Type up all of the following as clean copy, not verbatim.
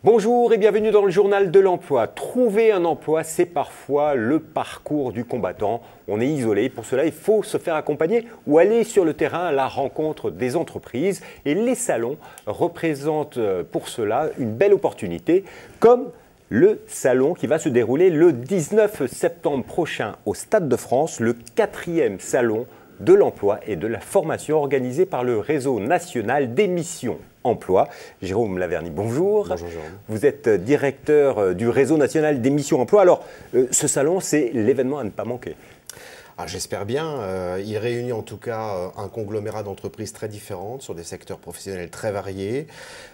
Bonjour et bienvenue dans le journal de l'emploi. Trouver un emploi, c'est parfois le parcours du combattant. On est isolé, pour cela il faut se faire accompagner ou aller sur le terrain à la rencontre des entreprises. Et les salons représentent pour cela une belle opportunité, comme le salon qui va se dérouler le 19 septembre prochain au Stade de France, le 4e salon de l'emploi et de la formation organisé par le réseau national des missions emploi. Jérôme Laverny, bonjour. Bonjour Jérôme. Vous êtes directeur du réseau national des missions emploi. Alors, ce salon, c'est l'événement à ne pas manquer. J'espère bien. Il réunit en tout cas un conglomérat d'entreprises très différentes sur des secteurs professionnels très variés,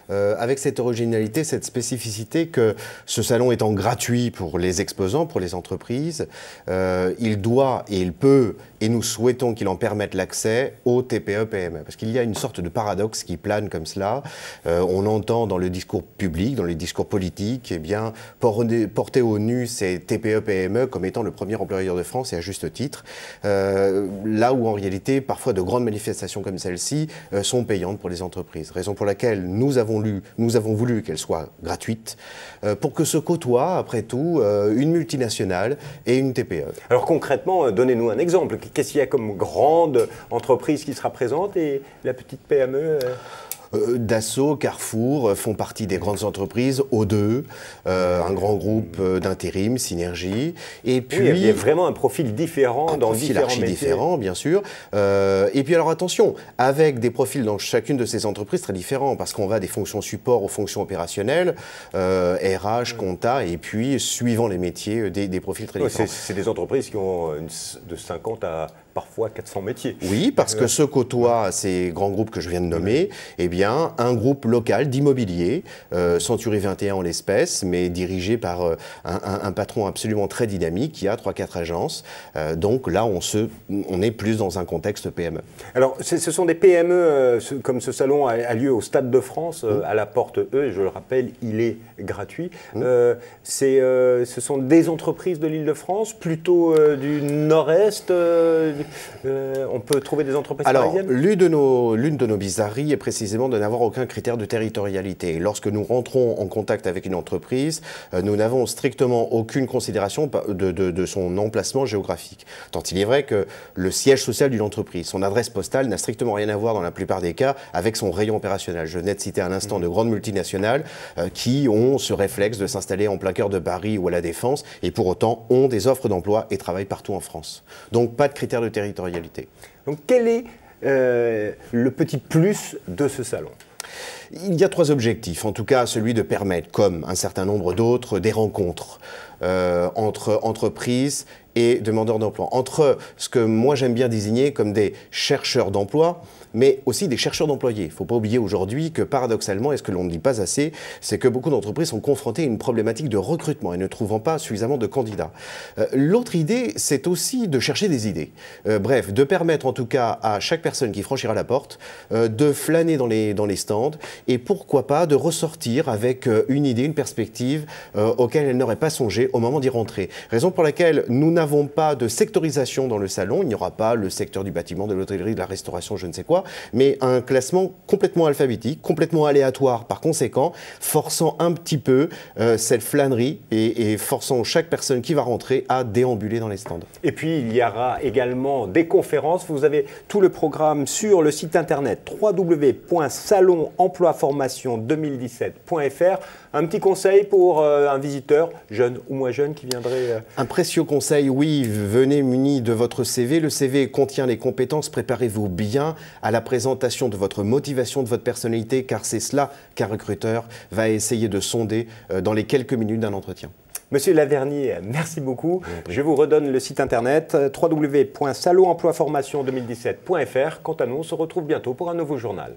avec cette originalité, cette spécificité que ce salon étant gratuit pour les exposants, pour les entreprises, il doit et il peut, et nous souhaitons qu'il en permette l'accès aux TPE-PME. Parce qu'il y a une sorte de paradoxe qui plane comme cela. On entend dans le discours public, dans les discours politiques, eh bien, porter au nu ces TPE-PME comme étant le premier employeur de France, et à juste titre. Là où en réalité parfois de grandes manifestations comme celle-ci sont payantes pour les entreprises. Raison pour laquelle nous avons voulu qu'elle soit gratuite pour que se côtoient après tout une multinationale et une TPE. Alors concrètement, donnez-nous un exemple. Qu'est-ce qu'il y a comme grande entreprise qui sera présente et la petite PME Dassault, Carrefour font partie des grandes entreprises, O2, un grand groupe d'intérim, Synergie. Et puis, oui, il y a vraiment un profil différent dans différents métiers. Différent, bien sûr. Et puis alors attention, avec des profils dans chacune de ces entreprises très différents, parce qu'on va des fonctions support aux fonctions opérationnelles, RH, compta, et puis suivant les métiers, des profils très différents. C'est des entreprises qui ont de 50 à parfois 400 métiers. Oui, parce que se côtoient ces grands groupes que je viens de nommer, eh bien, un groupe local d'immobilier, Century 21 en l'espèce, mais dirigé par un patron absolument très dynamique qui a 3-4 agences. Donc là, on est plus dans un contexte PME. Alors, ce sont des PME, comme ce salon a lieu au Stade de France, à la porte E, et je le rappelle, il est gratuit. Ce sont des entreprises de l'Île-de-France, plutôt du Nord-Est. On peut trouver des entreprises parisiennes. L'une de nos bizarreries est précisément de n'avoir aucun critère de territorialité. Et lorsque nous rentrons en contact avec une entreprise, nous n'avons strictement aucune considération de son emplacement géographique. Tant il est vrai que le siège social d'une entreprise, son adresse postale n'a strictement rien à voir dans la plupart des cas avec son rayon opérationnel. Je venais de citer à l'instant de grandes multinationales qui ont ce réflexe de s'installer en plein cœur de Paris ou à la Défense et pour autant ont des offres d'emploi et travaillent partout en France. Donc pas de critère de territorialité. Donc quel est le petit plus de ce salon ? Il y a 3 objectifs, en tout cas celui de permettre, comme un certain nombre d'autres, des rencontres entre entreprises et demandeurs d'emploi, entre ce que moi j'aime bien désigner comme des chercheurs d'emploi, mais aussi des chercheurs d'employés. Il ne faut pas oublier aujourd'hui que paradoxalement, et ce que l'on ne dit pas assez, c'est que beaucoup d'entreprises sont confrontées à une problématique de recrutement et ne trouvant pas suffisamment de candidats. L'autre idée, c'est aussi de chercher des idées. Bref, de permettre en tout cas à chaque personne qui franchira la porte de flâner dans les stands et pourquoi pas de ressortir avec une idée, une perspective auquel elle n'aurait pas songé au moment d'y rentrer. Raison pour laquelle nous n'avons pas de sectorisation dans le salon. Il n'y aura pas le secteur du bâtiment, de l'hôtellerie, de la restauration, je ne sais quoi, mais un classement complètement alphabétique, complètement aléatoire par conséquent, forçant un petit peu cette flânerie et forçant chaque personne qui va rentrer à déambuler dans les stands. Et puis il y aura également des conférences. Vous avez tout le programme sur le site internet www.salonemploiformation2017.fr. Un petit conseil pour un visiteur, jeune ou moins jeune, qui viendrait... Un précieux conseil, oui, venez muni de votre CV. Le CV contient les compétences, préparez-vous bien à la présentation de votre motivation, de votre personnalité, car c'est cela qu'un recruteur va essayer de sonder dans les quelques minutes d'un entretien. Monsieur Laverny, merci beaucoup. Je vous redonne le site internet www.salonemploiformation2017.fr. Quant à nous, on se retrouve bientôt pour un nouveau journal.